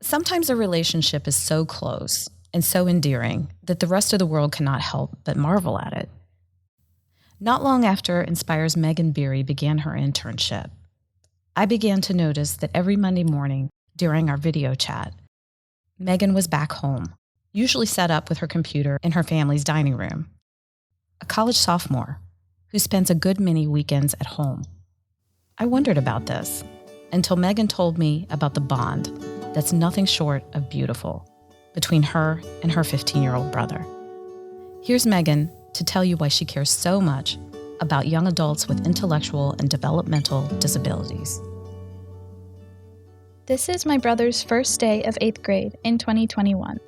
Sometimes a relationship is so close and so endearing that the rest of the world cannot help but marvel at it. Not long after Inspire's Megan Beery began her internship, I began to notice that every Monday morning during our video chat, Megan was back home, usually set up with her computer in her family's dining room. A college sophomore who spends a good many weekends at home. I wondered about this until Megan told me about the bond that's nothing short of beautiful between her and her 15-year-old brother. Here's Megan to tell you why she cares so much about young adults with intellectual and developmental disabilities. This is my brother's first day of 8th grade in 2021.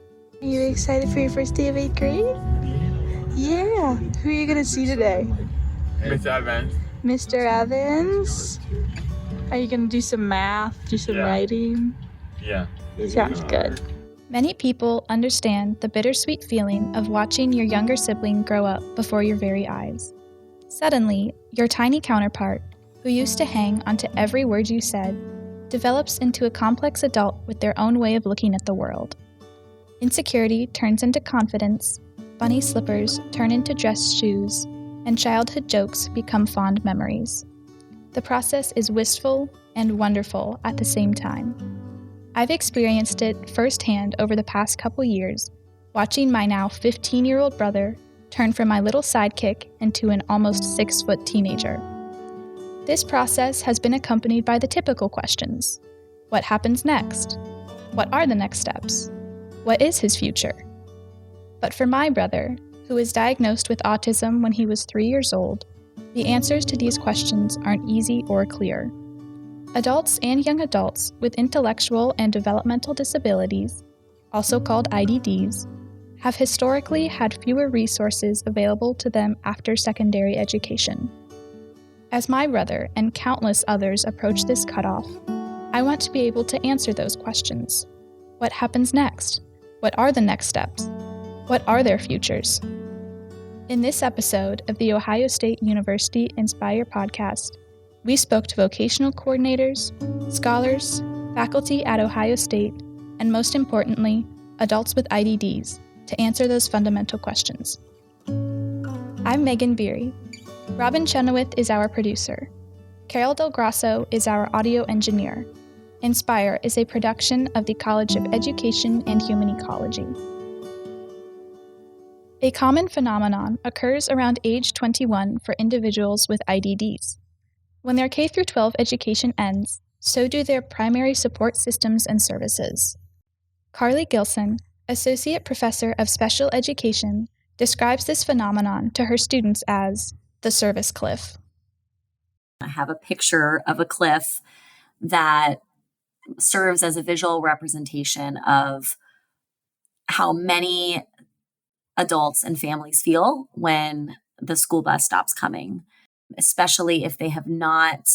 Are you excited for your first day of 8th grade? Yeah. Who are you going to see today? Mr. Evans. Mr. Evans? Are you going to do some math, do some writing? Yeah. Sounds good. Many people understand the bittersweet feeling of watching your younger sibling grow up before your very eyes. Suddenly, your tiny counterpart, who used to hang onto every word you said, develops into a complex adult with their own way of looking at the world. Insecurity turns into confidence, bunny slippers turn into dress shoes, and childhood jokes become fond memories. The process is wistful and wonderful at the same time. I've experienced it firsthand over the past couple years, watching my now 15-year-old brother turn from my little sidekick into an almost 6-foot teenager. This process has been accompanied by the typical questions. What happens next? What are the next steps? What is his future? But for my brother, who was diagnosed with autism when he was 3 years old, the answers to these questions aren't easy or clear. Adults and young adults with intellectual and developmental disabilities, also called IDDs, have historically had fewer resources available to them after secondary education. As my brother and countless others approach this cutoff, I want to be able to answer those questions. What happens next? What are the next steps? What are their futures? In this episode of the Ohio State University Inspire podcast, we spoke to vocational coordinators, scholars, faculty at Ohio State, and most importantly, adults with IDDs to answer those fundamental questions. I'm Megan Beery. Robin Chenoweth is our producer. Carol Del Grasso is our audio engineer. Inspire is a production of the College of Education and Human Ecology. A common phenomenon occurs around age 21 for individuals with IDDs. When their K-12 education ends, so do their primary support systems and services. Carly Gilson, Associate Professor of Special Education, describes this phenomenon to her students as the service cliff. I have a picture of a cliff that serves as a visual representation of how many adults and families feel when the school bus stops coming, especially if they have not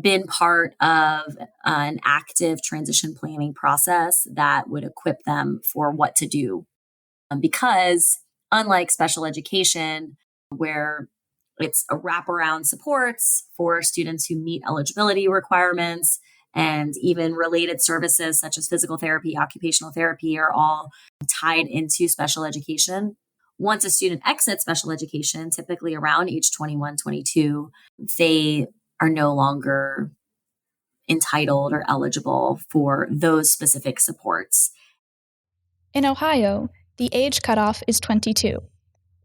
been part of an active transition planning process that would equip them for what to do. Because unlike special education, where it's a wraparound supports for students who meet eligibility requirements, and even related services such as physical therapy, occupational therapy are all tied into special education. Once a student exits special education, typically around age 21, 22, they are no longer entitled or eligible for those specific supports. In Ohio, the age cutoff is 22.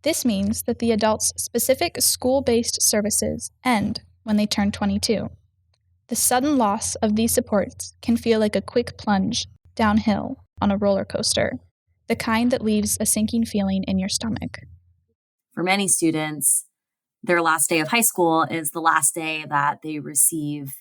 This means that the adult's specific school-based services end when they turn 22. The sudden loss of these supports can feel like a quick plunge downhill on a roller coaster, the kind that leaves a sinking feeling in your stomach. For many students, their last day of high school is the last day that they receive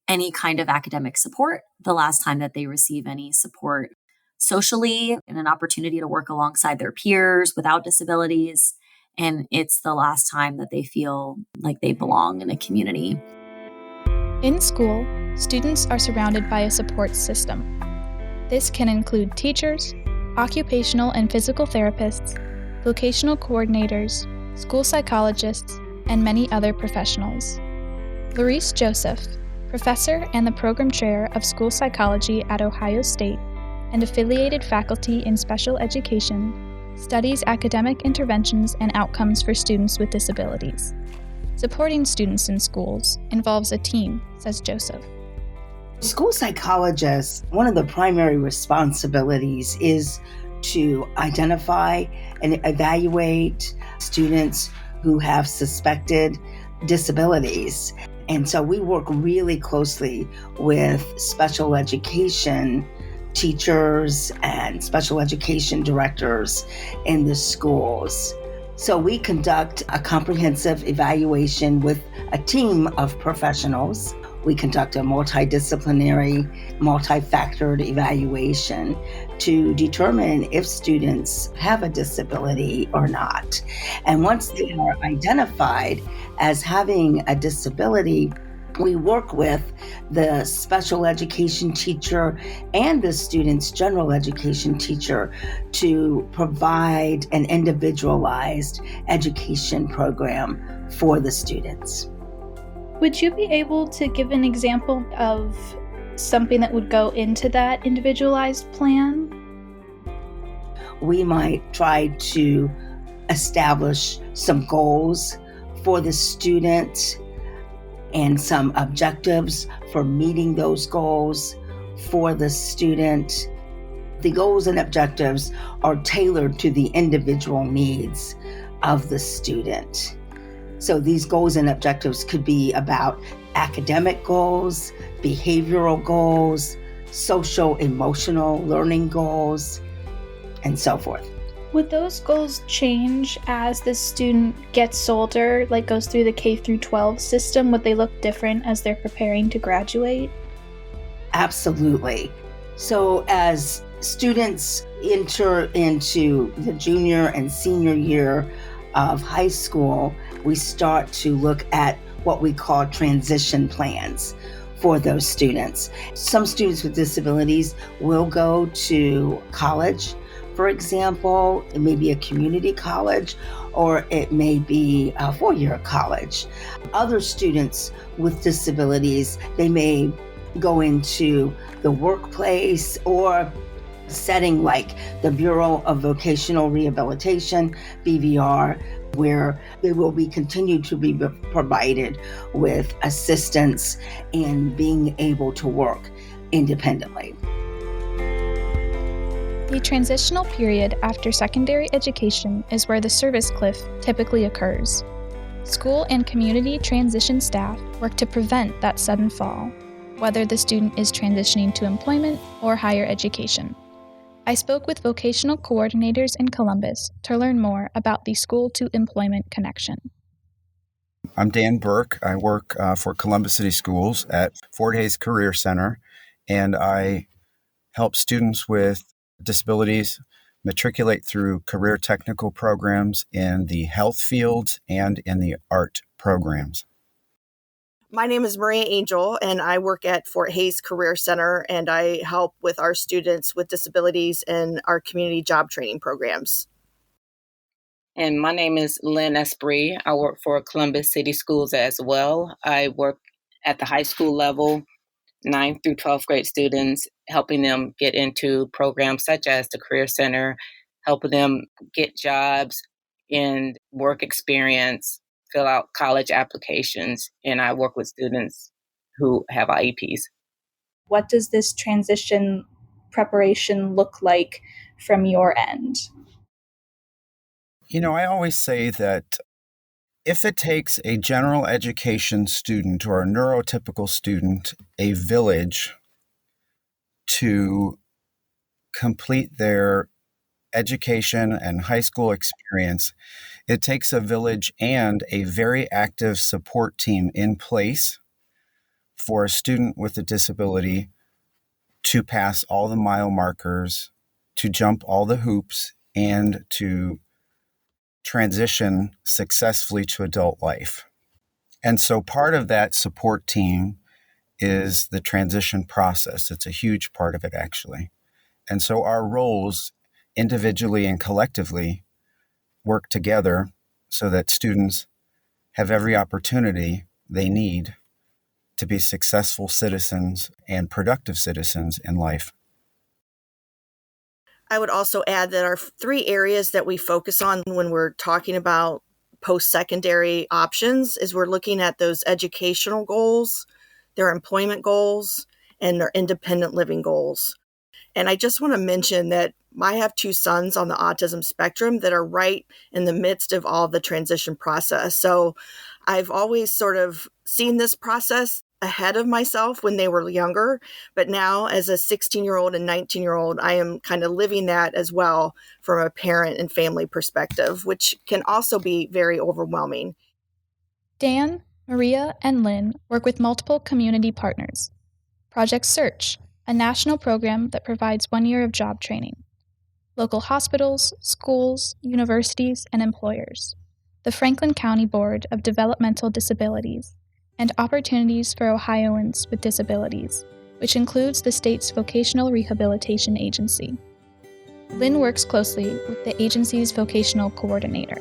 any kind of academic support, the last time that they receive any support socially and an opportunity to work alongside their peers without disabilities. And it's the last time that they feel like they belong in a community. In school, students are surrounded by a support system. This can include teachers, occupational and physical therapists, vocational coordinators, school psychologists, and many other professionals. Larice Joseph, professor and the program chair of school psychology at Ohio State, and affiliated faculty in special education, studies academic interventions and outcomes for students with disabilities. Supporting students in schools involves a team, says Joseph. School psychologists, one of the primary responsibilities is to identify and evaluate students who have suspected disabilities. And so we work really closely with special education teachers and special education directors in the schools. So we conduct a comprehensive evaluation with a team of professionals. We conduct a multidisciplinary, multi-factored evaluation to determine if students have a disability or not. And once they are identified as having a disability, we work with the special education teacher and the student's general education teacher to provide an individualized education program for the students. Would you be able to give an example of something that would go into that individualized plan? We might try to establish some goals for the student and some objectives for meeting those goals for the student. The goals and objectives are tailored to the individual needs of the student. So these goals and objectives could be about academic goals, behavioral goals, social emotional learning goals, and so forth. Would those goals change as the student gets older, like goes through the K through 12 system? Would they look different as they're preparing to graduate? Absolutely. So as students enter into the junior and senior year of high school, we start to look at what we call transition plans for those students. Some students with disabilities will go to college. For example, it may be a community college or it may be a four-year college. Other students with disabilities, they may go into the workplace or setting like the Bureau of Vocational Rehabilitation, BVR, where they will be continued to be provided with assistance in being able to work independently. The transitional period after secondary education is where the service cliff typically occurs. School and community transition staff work to prevent that sudden fall, whether the student is transitioning to employment or higher education. I spoke with vocational coordinators in Columbus to learn more about the school-to-employment connection. I'm Dan Burke. I work for Columbus City Schools at Fort Hays Career Center, and I help students with disabilities matriculate through career technical programs in the health fields and in the art programs. My name is Maria Angel, and I work at Fort Hays Career Center, and I help with our students with disabilities in our community job training programs. And my name is Lynn Esprit. I work for Columbus City Schools as well. I work at the high school level, 9th through 12th grade students, helping them get into programs such as the Career Center, helping them get jobs and work experience, fill out college applications, and I work with students who have IEPs. What does this transition preparation look like from your end? You know, I always say that if it takes a general education student or a neurotypical student a village to complete their education and high school experience, it takes a village and a very active support team in place for a student with a disability to pass all the mile markers, to jump all the hoops, and to transition successfully to adult life. And so part of that support team is the transition process. It's a huge part of it, actually. And so our roles individually and collectively work together so that students have every opportunity they need to be successful citizens and productive citizens in life. I would also add that our 3 areas that we focus on when we're talking about post-secondary options is we're looking at those educational goals, their employment goals, and their independent living goals. And I just want to mention that I have 2 sons on the autism spectrum that are right in the midst of all the transition process. So I've always sort of seen this process ahead of myself when they were younger. But now, as a 16-year-old and 19-year-old, I am kind of living that as well from a parent and family perspective, which can also be very overwhelming. Dan, Maria, and Lynn work with multiple community partners. Project Search, a national program that provides 1 year of job training. Local hospitals, schools, universities, and employers. The Franklin County Board of Developmental Disabilities, and Opportunities for Ohioans with Disabilities, which includes the state's Vocational Rehabilitation Agency. Lynn works closely with the agency's vocational coordinator.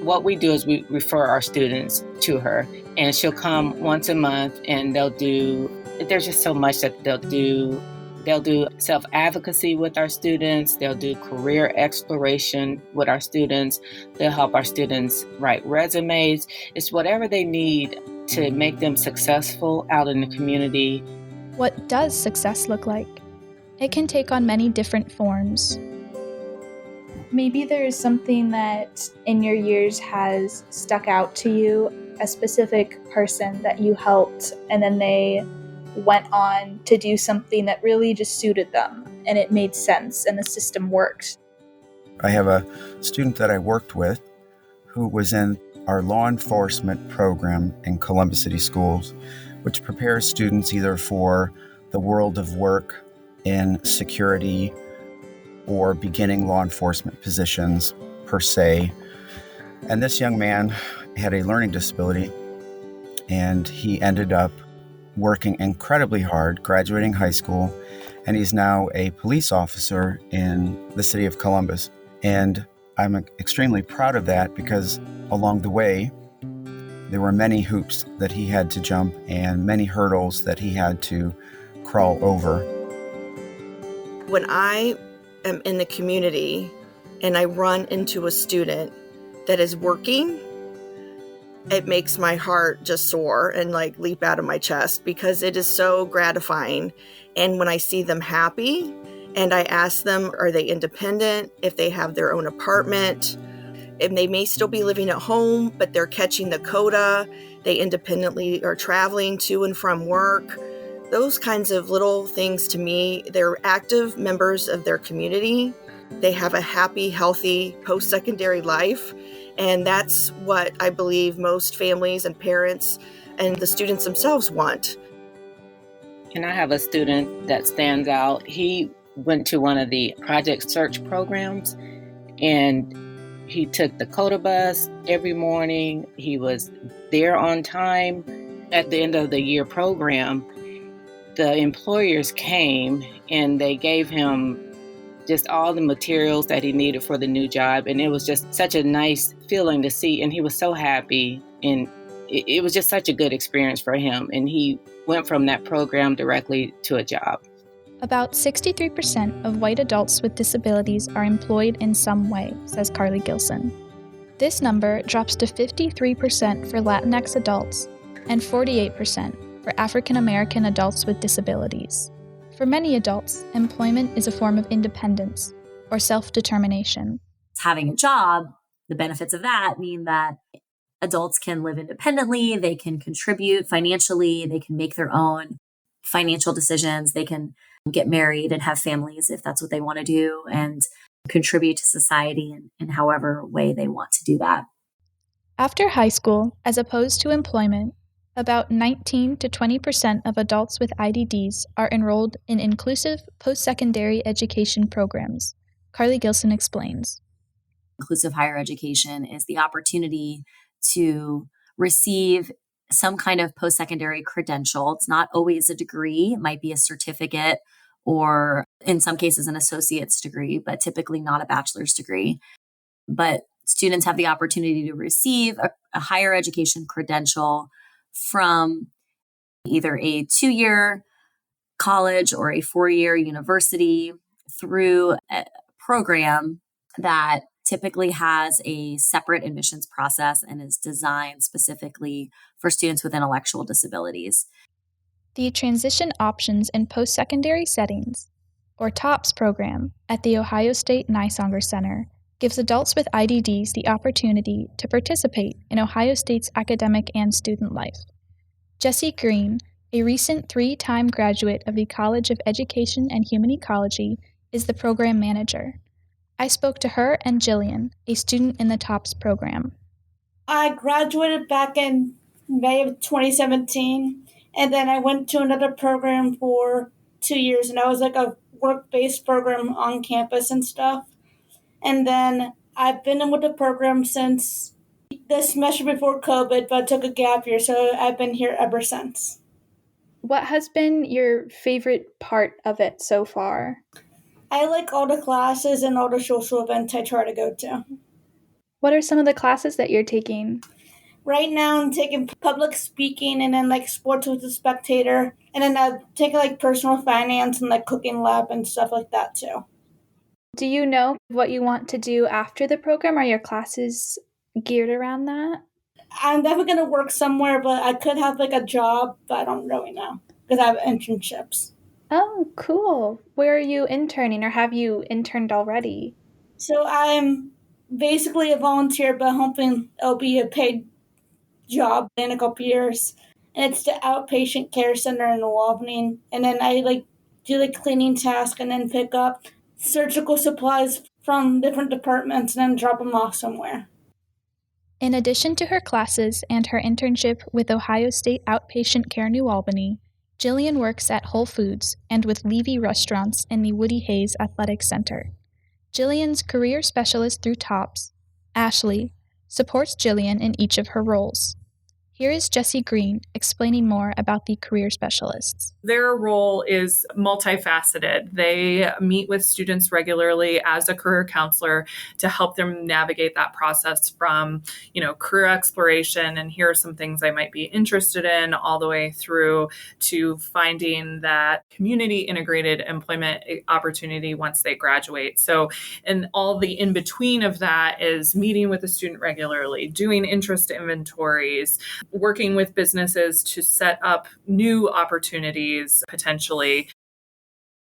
What we do is we refer our students to her, and she'll come once a month, and there's just so much that they'll do. They'll do self-advocacy with our students. They'll do career exploration with our students. They'll help our students write resumes. It's whatever they need to make them successful out in the community. What does success look like? It can take on many different forms. Maybe there is something that in your years has stuck out to you, a specific person that you helped, and then they went on to do something that really just suited them and it made sense and the system worked. I have a student that I worked with who was in our law enforcement program in Columbus City Schools, which prepares students either for the world of work in security or beginning law enforcement positions per se. And this young man had a learning disability, and he ended up working incredibly hard, graduating high school, and he's now a police officer in the city of Columbus. And I'm extremely proud of that because along the way, there were many hoops that he had to jump and many hurdles that he had to crawl over. When I am in the community and I run into a student that is working, it makes my heart just soar and like leap out of my chest because it is so gratifying. And when I see them happy and I ask them, are they independent? If they have their own apartment, and they may still be living at home, but they're catching the coda, they independently are traveling to and from work. Those kinds of little things to me, they're active members of their community. They have a happy, healthy post-secondary life. And that's what I believe most families and parents and the students themselves want. And I have a student that stands out. He went to one of the Project Search programs, and he took the CODA bus every morning. He was there on time. At the end of the year program, the employers came and they gave him just all the materials that he needed for the new job. And it was just such a nice feeling to see. And he was so happy. And it was just such a good experience for him. And he went from that program directly to a job. About 63% of white adults with disabilities are employed in some way, says Carly Gilson. This number drops to 53% for Latinx adults and 48% for African American adults with disabilities. For many adults, employment is a form of independence or self-determination. Having a job, the benefits of that mean that adults can live independently, they can contribute financially, they can make their own financial decisions, they can get married and have families if that's what they want to do, and contribute to society in however way they want to do that. After high school, as opposed to employment, about 19 to 20% of adults with IDDs are enrolled in inclusive post-secondary education programs. Carly Gilson explains. Inclusive higher education is the opportunity to receive some kind of post-secondary credential. It's not always a degree. It might be a certificate or in some cases an associate's degree, but typically not a bachelor's degree. But students have the opportunity to receive a higher education credential from either a 2-year college or a 4-year university through a program that typically has a separate admissions process and is designed specifically for students with intellectual disabilities. The Transition Options in Post-Secondary Settings, or TOPS program, at the Ohio State Niswonger Center gives adults with IDDs the opportunity to participate in Ohio State's academic and student life. Jessie Green, a recent 3-time graduate of the College of Education and Human Ecology, is the program manager. I spoke to her and Jillian, a student in the TOPS program. I graduated back in May of 2017, and then I went to another program for 2 years, and that was like a work-based program on campus and stuff. And then I've been in with the program since the semester before COVID, but I took a gap year, so I've been here ever since. What has been your favorite part of it so far? I like all the classes and all the social events I try to go to. What are some of the classes that you're taking? Right now I'm taking public speaking and then like sports with a spectator, and then I'm taking like personal finance and like cooking lab and stuff like that too. Do you know what you want to do after the program? Are your classes geared around that? I'm definitely going to work somewhere, but I could have like a job, but I don't really know because I have internships. Oh, cool. Where are you interning, or have you interned already? So I'm basically a volunteer, but hoping it'll be a paid job in a couple years. And it's the outpatient care center in New Albany. And then I like do the cleaning task and then pick up surgical supplies from different departments and then drop them off somewhere. In addition to her classes and her internship with Ohio State Outpatient Care New Albany, Jillian works at Whole Foods and with Levy Restaurants in the Woody Hayes Athletic Center. Jillian's career specialist through TOPS, Ashley, supports Jillian in each of her roles. Here is Jessie Green explaining more about the career specialists. Their role is multifaceted. They meet with students regularly as a career counselor to help them navigate that process from, career exploration and here are some things I might be interested in, all the way through to finding that community integrated employment opportunity once they graduate. So, and all the in between of that is meeting with the student regularly, doing interest inventories, working with businesses to set up new opportunities potentially.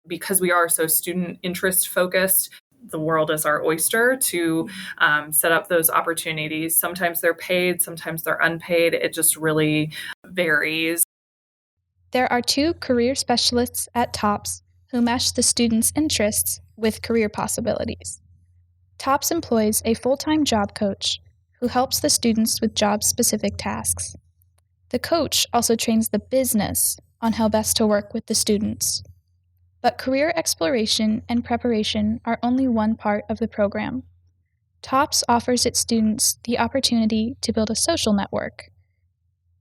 Because we are so student interest focused, the world is our oyster to set up those opportunities. Sometimes they're paid, sometimes they're unpaid. It just really varies. There are 2 career specialists at TOPS who mesh the students' interests with career possibilities. TOPS employs a full-time job coach who helps the students with job-specific tasks. The coach also trains the business on how best to work with the students. But career exploration and preparation are only one part of the program. TOPS offers its students the opportunity to build a social network.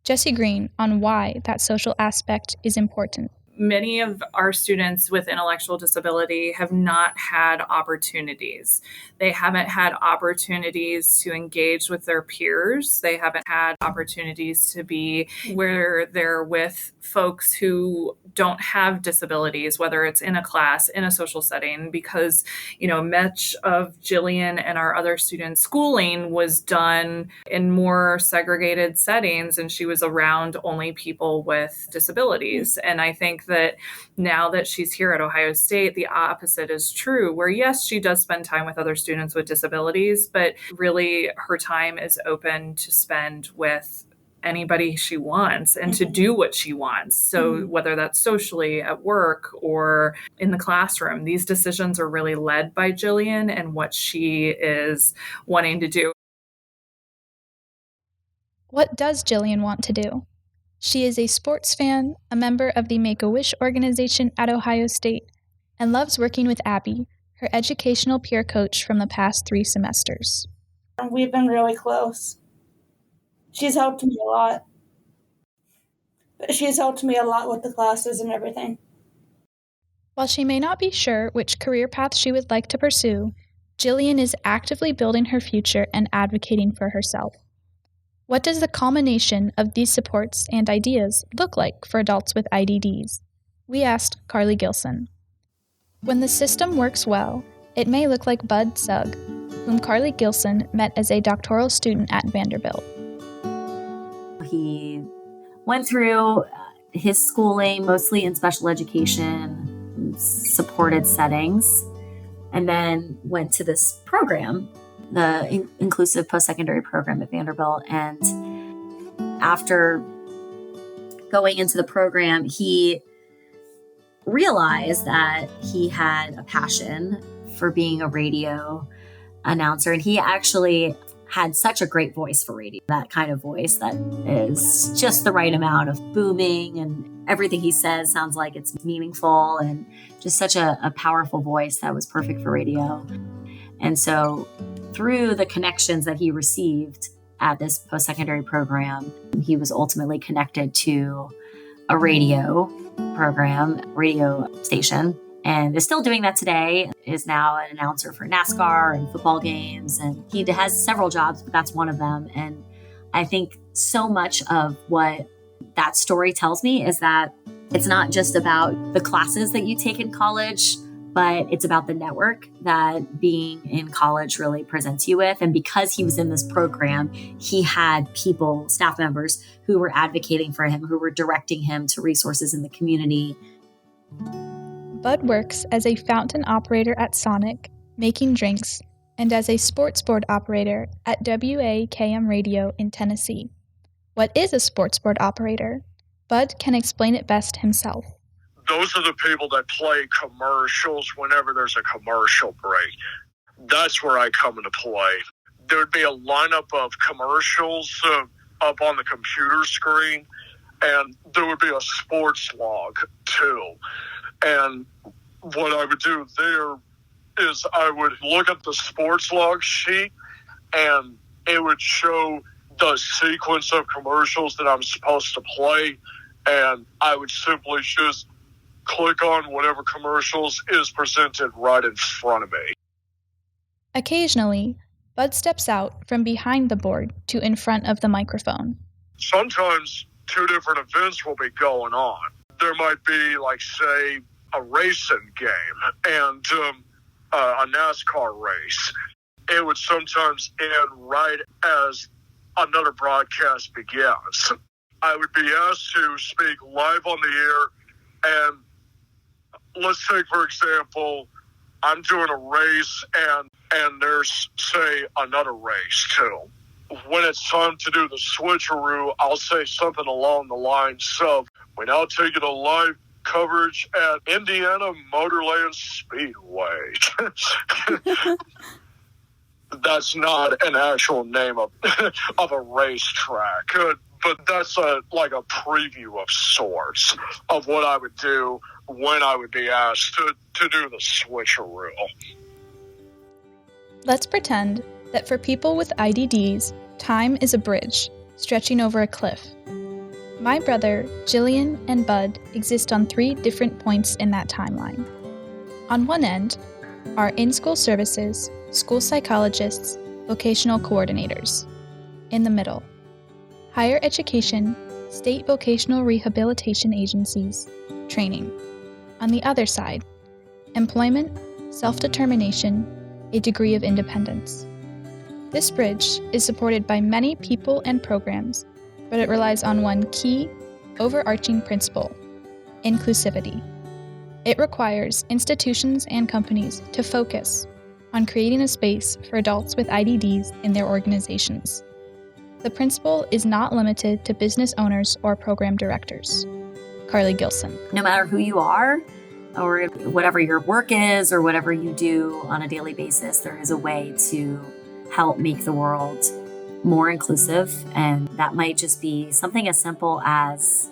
Jessie Green on why that social aspect is important. Many of our students with intellectual disability have not had opportunities. They haven't had opportunities to engage with their peers. They haven't had opportunities to be where they're with folks who don't have disabilities, whether it's in a class, in a social setting, because, much of Jillian and our other students' schooling was done in more segregated settings, and she was around only people with disabilities. And I think that now that she's here at Ohio State, the opposite is true, where yes, she does spend time with other students with disabilities, but really her time is open to spend with anybody she wants and to do what she wants. So whether that's socially, at work, or in the classroom, these decisions are really led by Jillian and what she is wanting to do. What does Jillian want to do? She is a sports fan, a member of the Make-A-Wish organization at Ohio State, and loves working with Abby, her educational peer coach from the past 3 semesters. We've been really close. She's helped me a lot. She's helped me a lot with the classes and everything. While she may not be sure which career path she would like to pursue, Jillian is actively building her future and advocating for herself. What does the culmination of these supports and ideas look like for adults with IDDs? We asked Carly Gilson. When the system works well, it may look like Bud Sugg, whom Carly Gilson met as a doctoral student at Vanderbilt. He went through his schooling mostly in special education, supported settings, and then went to this program, the inclusive post-secondary program at Vanderbilt. And after going into the program, he realized that he had a passion for being a radio announcer. And he actually had such a great voice for radio, that kind of voice that is just the right amount of booming, and everything he says sounds like it's meaningful, and just such a powerful voice that was perfect for radio. And so through the connections that he received at this post-secondary program, he was ultimately connected to a radio station, and is still doing that today, is now an announcer for NASCAR and football games. And he has several jobs, but that's one of them. And I think so much of what that story tells me is that it's not just about the classes that you take in college, but it's about the network that being in college really presents you with. And because he was in this program, he had people, staff members, who were advocating for him, who were directing him to resources in the community. Bud works as a fountain operator at Sonic, making drinks, and as a sports board operator at WAKM Radio in Tennessee. What is a sports board operator? Bud can explain it best himself. Those are the people that play commercials whenever there's a commercial break. That's where I come into play. There'd be a lineup of commercials up on the computer screen, and there would be a sports log too. And what I would do there is I would look at the sports log sheet, and it would show the sequence of commercials that I'm supposed to play. And I would simply just click on whatever commercials is presented right in front of me. Occasionally, Bud steps out from behind the board to in front of the microphone. Sometimes two different events will be going on. There might be, like, say, a racing game and a NASCAR race. It would sometimes end right as another broadcast begins. I would be asked to speak live on the air, and let's take, for example, I'm doing a race and there's, say, another race too. When it's time to do the switcheroo, I'll say something along the lines of, we now take it to live coverage at Indiana Motorland Speedway. That's not an actual name of a racetrack, but that's like a preview of sorts of what I would do when I would be asked to do the switcheroo. Let's pretend that for people with IDDs, time is a bridge stretching over a cliff. My brother, Jillian, and Bud exist on 3 different points in that timeline. On one end are in-school services, school psychologists, vocational coordinators. In the middle, higher education, state vocational rehabilitation agencies, training. On the other side, employment, self-determination, a degree of independence. This bridge is supported by many people and programs, but it relies on one key, overarching principle: inclusivity. It requires institutions and companies to focus on creating a space for adults with IDDs in their organizations. The principle is not limited to business owners or program directors. Carly Gilson. No matter who you are, or whatever your work is, or whatever you do on a daily basis, there is a way to help make the world more inclusive. And that might just be something as simple as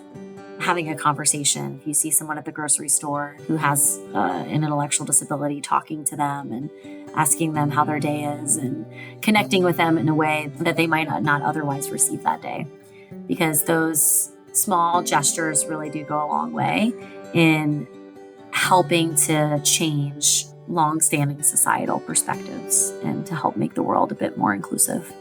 having a conversation. If you see someone at the grocery store who has an intellectual disability, talking to them and asking them how their day is and connecting with them in a way that they might not otherwise receive that day. Because those small gestures really do go a long way in helping to change long-standing societal perspectives and to help make the world a bit more inclusive.